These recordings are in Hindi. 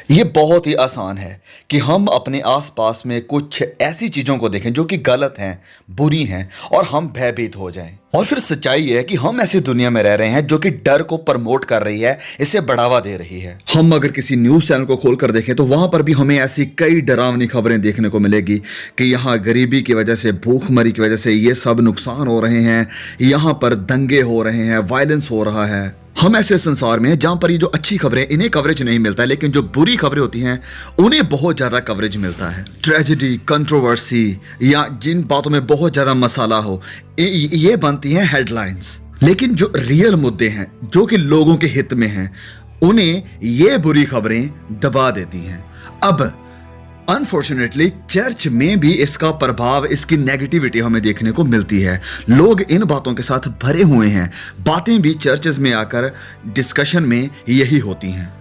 ये बहुत ही आसान है कि हम अपने आसपास में कुछ ऐसी चीजों को देखें जो कि गलत हैं, बुरी हैं और हम भयभीत हो जाएं। और फिर सच्चाई ये है कि हम ऐसी दुनिया में रह रहे हैं जो कि डर को प्रमोट कर रही है, इसे बढ़ावा दे रही है। हम अगर किसी न्यूज चैनल को खोलकर देखें तो वहां पर भी हमें ऐसी कई डरावनी खबरें देखने को मिलेगी कि यहाँ गरीबी की वजह से, भूखमरी की वजह से ये सब नुकसान हो रहे हैं, यहाँ पर दंगे हो रहे हैं, वायलेंस हो रहा है। हम ऐसे संसार में हैं जहां पर ये जो अच्छी खबरें इन्हें कवरेज नहीं मिलता है, लेकिन जो बुरी खबरें होती हैं उन्हें बहुत ज्यादा कवरेज मिलता है। ट्रेजेडी, कंट्रोवर्सी या जिन बातों में बहुत ज्यादा मसाला हो, ये बनती हैं हेडलाइंस। लेकिन जो रियल मुद्दे हैं, जो कि लोगों के हित में हैं, उन्हें ये बुरी खबरें दबा देती हैं। अब अनफॉर्चुनेटली चर्च में भी इसका प्रभाव, इसकी नेगेटिविटी हमें देखने को मिलती है। लोग इन बातों के साथ भरे हुए हैं। बातें भी चर्चेस में आकर डिस्कशन में यही होती हैं,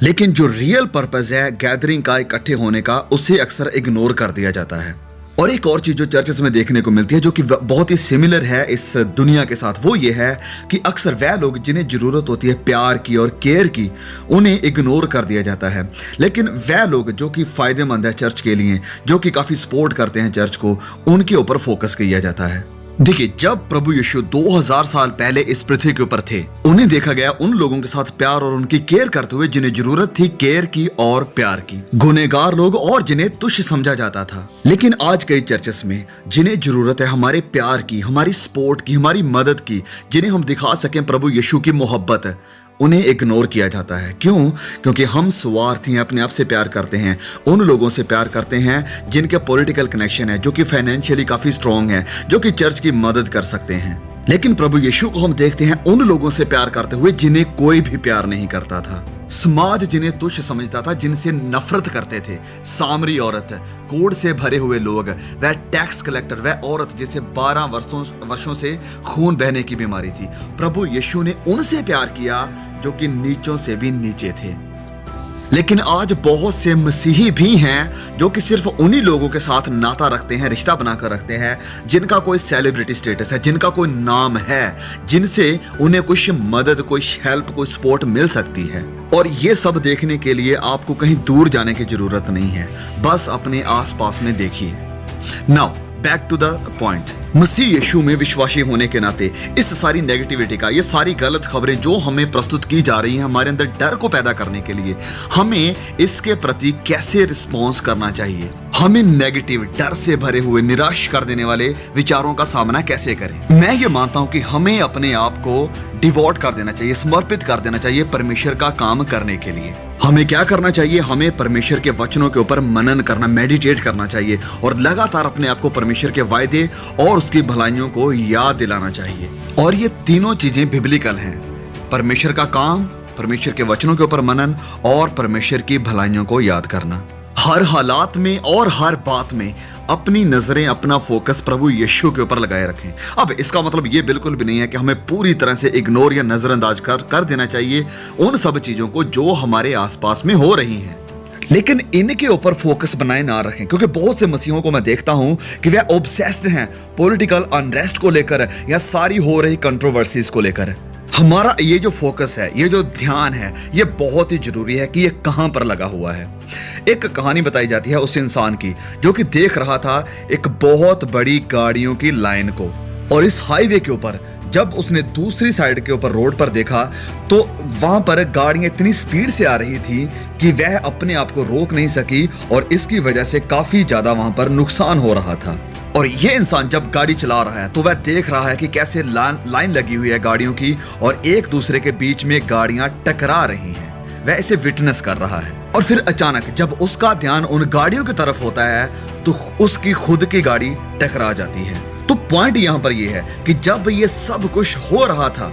लेकिन जो रियल पर्पस है गैदरिंग का, इकट्ठे होने का, उसे अक्सर इग्नोर कर दिया जाता है। और एक और चीज जो चर्चेस में देखने को मिलती है जो कि बहुत ही सिमिलर है इस दुनिया के साथ, वो ये है कि अक्सर वह लोग जिन्हें जरूरत होती है प्यार की और केयर की, उन्हें इग्नोर कर दिया जाता है। लेकिन वह लोग जो कि फायदेमंद है चर्च के लिए, जो कि काफी सपोर्ट करते हैं चर्च को, उनके ऊपर फोकस किया जाता है। देखिए, जब प्रभु यीशु 2000 साल पहले इस पृथ्वी के ऊपर थे, उन्हें देखा गया उन लोगों के साथ प्यार और उनकी केयर करते हुए जिन्हें जरूरत थी केयर की और प्यार की, गुनहगार लोग और जिन्हें तुच्छ समझा जाता था। लेकिन आज कई चर्चेस में जिन्हें जरूरत है हमारे प्यार की, हमारी सपोर्ट की, हमारी मदद की, जिन्हें हम दिखा सकें प्रभु यीशु की मोहब्बत, उन्हें इग्नोर किया जाता है। क्यों? क्योंकि हम स्वार्थी हैं, अपने आप से प्यार करते हैं, उन लोगों से प्यार करते हैं जिनके पॉलिटिकल कनेक्शन है, जो कि फाइनेंशियली काफी स्ट्रांग है, जो कि चर्च की मदद कर सकते हैं। लेकिन प्रभु यीशु को हम देखते हैं उन लोगों से प्यार करते हुए जिन्हें कोई भी प्यार नहीं करता था। समाज जिन्हें तुच्छ समझता था, जिनसे नफरत करते थे, सामरी औरत, कोढ़ से भरे हुए लोग, वह टैक्स कलेक्टर, वह औरत जिसे 12 वर्षों से खून बहने की बीमारी थी, प्रभु यीशु ने उनसे प्यार किया जो कि नीचों से भी नीचे थे। लेकिन आज बहुत से मसीही भी हैं जो कि सिर्फ उन्हीं लोगों के साथ नाता रखते हैं, रिश्ता बनाकर रखते हैं, जिनका कोई सेलिब्रिटी स्टेटस है, जिनका कोई नाम है, जिनसे उन्हें कुछ मदद, कोई हेल्प, कोई सपोर्ट मिल सकती है। और ये सब देखने के लिए आपको कहीं दूर जाने की जरूरत नहीं है, बस अपने आसपास में देखिए। Now back to the point. मसीह यीशु में विश्वासी होने के नाते इस सारी नेगेटिविटी का, ये सारी गलत खबरें जो हमें प्रस्तुत की जा रही हैं हमारे अंदर डर को पैदा करने के लिए, हमें इसके प्रति कैसे रिस्पॉन्स करना चाहिए? हमें नेगेटिव, डर से भरे हुए, निराश कर देने वाले विचारों का सामना कैसे करें? मैं ये मानता हूं कि हमें अपने आप को डिवोट कर देना चाहिए, समर्पित कर देना चाहिए परमेश्वर का काम करने के लिए। हमें क्या करना चाहिए? हमें परमेश्वर के वचनों के ऊपर मनन करना, मेडिटेट करना चाहिए और लगातार अपने आप को परमेश्वर के वायदे और उसकी भलाइयों को याद दिलाना चाहिए। और ये तीनों चीजें बिब्लिकल हैं: परमेश्वर का काम, परमेश्वर के वचनों के ऊपर मनन और परमेश्वर की भलाइयों को याद करना। हर हालात में और हर बात में अपनी नजरें, अपना फोकस प्रभु यीशु के ऊपर लगाए रखें। अब इसका मतलब ये बिल्कुल भी नहीं है कि हमें पूरी तरह से इग्नोर या नजरअंदाज कर देना चाहिए उन सब चीजों को जो हमारे आसपास में हो रही हैं, लेकिन इनके ऊपर फोकस बनाए ना रखें। क्योंकि बहुत से मसीहों को मैं देखता हूं कि वे ऑब्सेस्ड हैं पॉलिटिकल अनरेस्ट को लेकर या सारी हो रही कंट्रोवर्सीज को लेकर। हमारा ये जो फोकस है, ये जो ध्यान है, ये बहुत ही जरूरी है कि ये कहां पर लगा हुआ है। एक कहानी बताई जाती है उस इंसान की जो कि देख रहा था एक बहुत बड़ी गाड़ियों की लाइन को, और इस हाईवे के ऊपर जब उसने दूसरी साइड के ऊपर रोड पर देखा तो वहां पर गाड़ियां इतनी स्पीड से आ रही थी कि वह अपने आप को रोक नहीं सकी और इसकी वजह से काफी ज्यादा वहां पर नुकसान हो रहा था। और ये इंसान जब गाड़ी चला रहा है तो वह देख रहा है कि कैसे लाइन लगी हुई है गाड़ियों की और एक दूसरे के बीच में गाड़ियां टकरा रही हैं। वह इसे विटनेस कर रहा है और फिर अचानक जब उसका ध्यान उन गाड़ियों की तरफ होता है तो उसकी खुद की गाड़ी टकरा जाती है। तो पॉइंट यहां पर यह है कि जब ये सब कुछ हो रहा था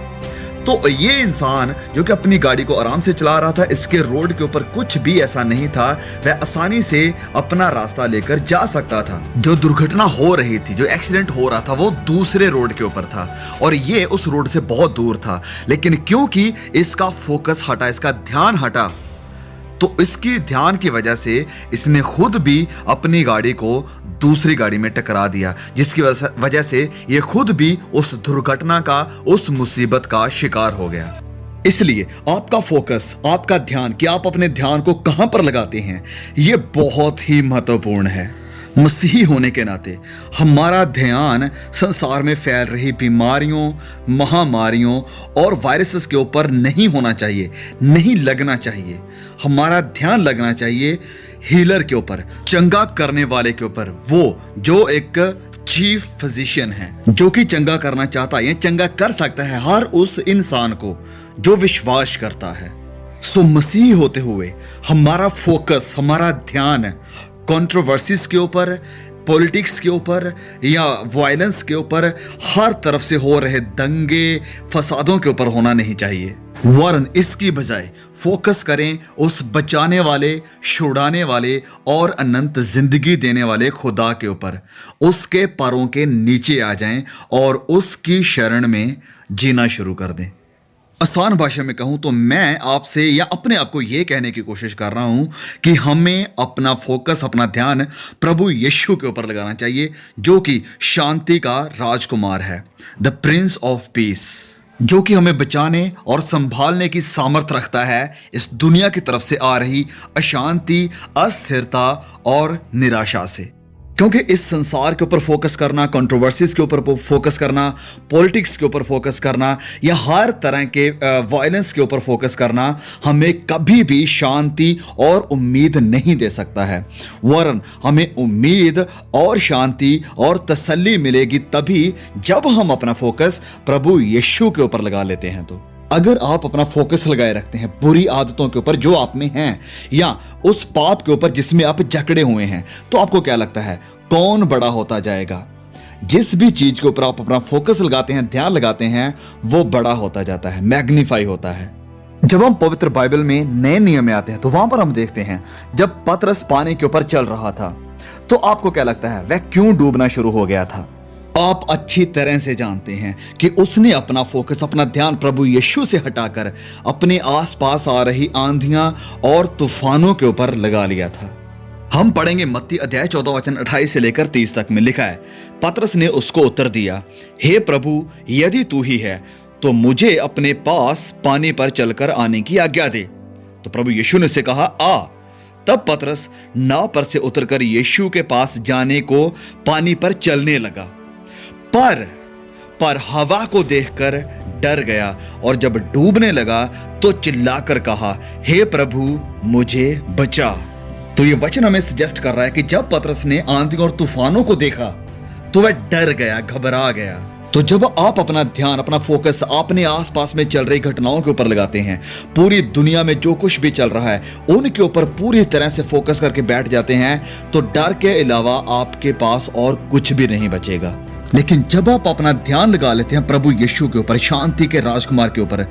तो ये इंसान जो कि अपनी गाड़ी को आराम से चला रहा था, इसके रोड के ऊपर कुछ भी ऐसा नहीं था, वह आसानी से अपना रास्ता लेकर जा सकता था। जो दुर्घटना हो रही थी, जो एक्सीडेंट हो रहा था, वो दूसरे रोड के ऊपर था और ये उस रोड से बहुत दूर था। लेकिन क्योंकि इसका फोकस हटा, इसका ध्यान हटा, तो इसकी ध्यान की वजह से इसने खुद भी अपनी गाड़ी को दूसरी गाड़ी में टकरा दिया, जिसकी वजह से ये खुद भी उस दुर्घटना का, उस मुसीबत का शिकार हो गया। इसलिए आपका फोकस, आपका ध्यान, कि आप अपने ध्यान को कहां पर लगाते हैं, यह बहुत ही महत्वपूर्ण है। मसीही होने के नाते हमारा ध्यान संसार में फैल रही बीमारियों, महामारियों और वायरसेस के ऊपर नहीं होना चाहिए, नहीं लगना चाहिए। हमारा ध्यान लगना चाहिए हीलर के ऊपर, चंगा करने वाले के ऊपर, वो जो एक चीफ फिजिशियन है, जो कि चंगा करना चाहता है, चंगा कर सकता है हर उस इंसान को जो विश्वास करता है। सो मसीही होते हुए हमारा फोकस, हमारा ध्यान कंट्रोवर्सीज के ऊपर, पॉलिटिक्स के ऊपर या वायलेंस के ऊपर, हर तरफ से हो रहे दंगे फसादों के ऊपर होना नहीं चाहिए। वरन इसकी बजाय फोकस करें उस बचाने वाले, छुड़ाने वाले और अनंत जिंदगी देने वाले खुदा के ऊपर। उसके पैरों के नीचे आ जाएं और उसकी शरण में जीना शुरू कर दें। आसान भाषा में कहूं तो मैं आपसे या अपने आप को यह कहने की कोशिश कर रहा हूं कि हमें अपना फोकस, अपना ध्यान प्रभु यीशु के ऊपर लगाना चाहिए, जो कि शांति का राजकुमार है, द प्रिंस ऑफ पीस, जो कि हमें बचाने और संभालने की सामर्थ रखता है इस दुनिया की तरफ से आ रही अशांति, अस्थिरता और निराशा से। क्योंकि इस संसार के ऊपर फोकस करना, कंट्रोवर्सीज के ऊपर फोकस करना, पॉलिटिक्स के ऊपर फोकस करना या हर तरह के वायलेंस के ऊपर फोकस करना हमें कभी भी शांति और उम्मीद नहीं दे सकता है। वरन हमें उम्मीद और शांति और तसल्ली मिलेगी तभी जब हम अपना फोकस प्रभु यीशु के ऊपर लगा लेते हैं। तो अगर आप अपना फोकस लगाए रखते हैं बुरी आदतों के ऊपर जो आप में हैं, या उस पाप के ऊपर जिसमें आप जकड़े हुए हैं, तो आपको क्या लगता है कौन बड़ा होता जाएगा? जिस भी चीज के ऊपर आप अपना फोकस लगाते हैं, ध्यान लगाते हैं, वो बड़ा होता जाता है, मैग्नीफाई होता है। जब हम पवित्र बाइबल में नए नियम में आते हैं तो वहां पर हम देखते हैं जब पतरस पानी के ऊपर चल रहा था तो आपको क्या लगता है वह क्यों डूबना शुरू हो गया था? आप अच्छी तरह से जानते हैं कि उसने अपना फोकस, अपना ध्यान प्रभु यीशु से हटाकर अपने आसपास आ रही आंधियां और तूफानों के ऊपर लगा लिया था। हम पढ़ेंगे मत्ती अध्याय 14 वचन 28 से लेकर 30 तक में लिखा है, पतरस ने उसको उत्तर दिया, हे प्रभु, यदि तू ही है तो मुझे अपने पास पानी पर चलकर आने की आज्ञा दे। तो प्रभु यीशु ने उसे कहा, आ। तब पतरस नाव पर से उतरकर यीशु के पास जाने को पानी पर चलने लगा, पर हवा को देखकर डर गया और जब डूबने लगा तो चिल्लाकर कहा, हे प्रभु, मुझे बचा। तो ये वचन हमें सजेस्ट कर रहा है कि जब पतरस ने आंधी और तूफानों को देखा तो वह डर गया, घबरा गया। तो जब आप अपना ध्यान, अपना फोकस अपने आसपास में चल रही घटनाओं के ऊपर लगाते हैं, पूरी दुनिया में जो कुछ भी चल रहा है उनके ऊपर पूरी तरह से फोकस करके बैठ जाते हैं, तो डर के अलावा आपके पास और कुछ भी नहीं बचेगा। लेकिन जब आप अपना ध्यान लगा लेते हैं प्रभु यीशु के ऊपर, शांति के राजकुमार के ऊपर,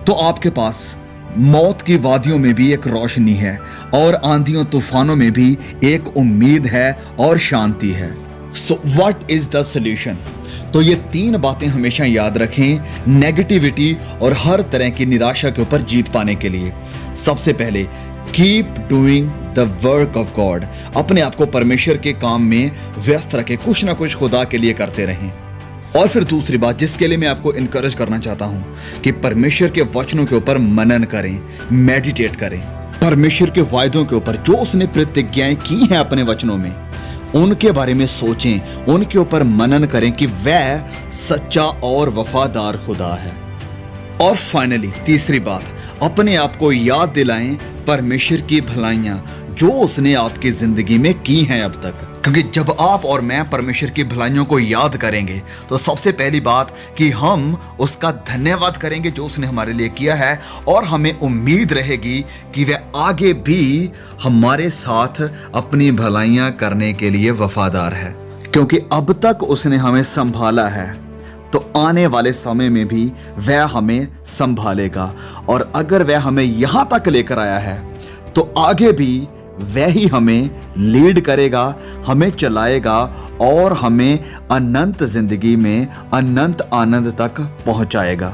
तो आपके पास मौत की वादियों में भी एक रोशनी है और आंधियों तूफानों में भी एक उम्मीद है और शांति है। So what is the solution? तो ये 3 बातें हमेशा याद रखें नेगेटिविटी और हर तरह की निराशा के ऊपर जीत पाने के लिए। सबसे पहले, keep doing the work of God. अपने आप को परमेश्वर के काम में व्यस्त रखें, कुछ ना कुछ खुदा के लिए करते रहें। और फिर दूसरी बात जिसके लिए मैं आपको इनकरेज करना चाहता हूं कि परमेश्वर के वचनों के ऊपर मनन करें, मेडिटेट करें। परमेश्वर के वायदों के ऊपर जो उसने प्रतिज्ञाएं की हैं अपने वचनों में, उनके बारे में सोचें, उनके ऊपर मनन करें कि वह सच्चा और वफादार खुदा है। और फाइनली तीसरी बात, अपने आप को याद दिलाएं परमेश्वर की भलाइयां जो उसने आपकी जिंदगी में की हैं अब तक। क्योंकि जब आप और मैं परमेश्वर की भलाइयों को याद करेंगे तो सबसे पहली बात कि हम उसका धन्यवाद करेंगे जो उसने हमारे लिए किया है, और हमें उम्मीद रहेगी कि वह आगे भी हमारे साथ अपनी भलाइयां करने के लिए वफादार है। क्योंकि अब तक उसने हमें संभाला है तो आने वाले समय में भी वह हमें संभालेगा, और अगर वह हमें यहां तक लेकर आया है तो आगे भी वह ही हमें लीड करेगा, हमें चलाएगा और हमें अनंत जिंदगी में अनंत आनंद तक पहुंचाएगा।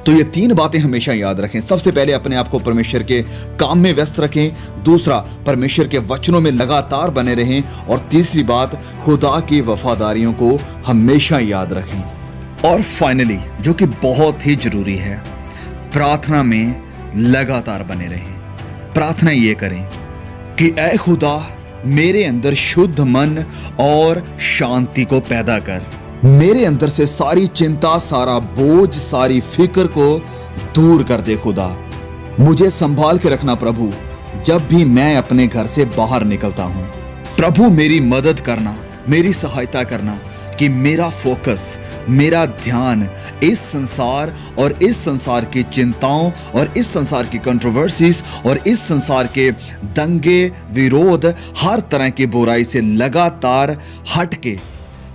तो ये 3 बातें हमेशा याद रखें। सबसे पहले अपने आप को परमेश्वर के काम में व्यस्त रखें, दूसरा परमेश्वर के वचनों में लगातार बने रहें, और तीसरी बात खुदा की वफादारियों को हमेशा याद रखें। और फाइनली जो कि बहुत ही जरूरी है, प्रार्थना में लगातार बने रहें। प्रार्थना ये करें कि ऐ खुदा, मेरे अंदर शुद्ध मन और शांति को पैदा कर। मेरे अंदर से सारी चिंता, सारा बोझ, सारी फिक्र को दूर कर दे खुदा। मुझे संभाल के रखना प्रभु, जब भी मैं अपने घर से बाहर निकलता हूं। प्रभु मेरी मदद करना, मेरी सहायता करना कि मेरा फोकस, मेरा ध्यान इस संसार और इस संसार की चिंताओं और इस संसार की कंट्रोवर्सीज और इस संसार के दंगे, विरोध, हर तरह की बुराई से लगातार हट के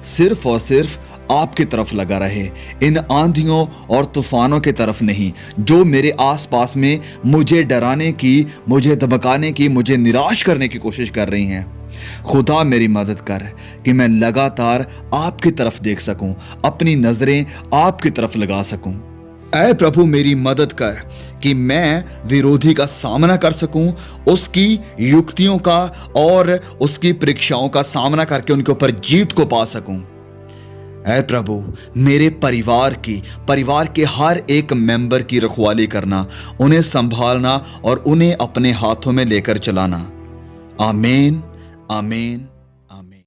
सिर्फ और सिर्फ आपकी तरफ लगा रहे, इन आंधियों और तूफानों की तरफ नहीं, जो मेरे आसपास में मुझे डराने की, मुझे धमकाने की, मुझे निराश करने की कोशिश कर रही हैं। खुदा मेरी मदद कर कि मैं लगातार आपकी तरफ देख सकूं, अपनी नजरें आपकी तरफ लगा सकूं। ऐ प्रभु मेरी मदद कर कि मैं विरोधी का सामना कर सकूं, उसकी युक्तियों का और उसकी परीक्षाओं का सामना करके उनके ऊपर जीत को पा सकूं। ऐ प्रभु मेरे परिवार के हर एक मेंबर की रखवाली करना, उन्हें संभालना और उन्हें अपने हाथों में लेकर चलाना। आमीन, आमीन।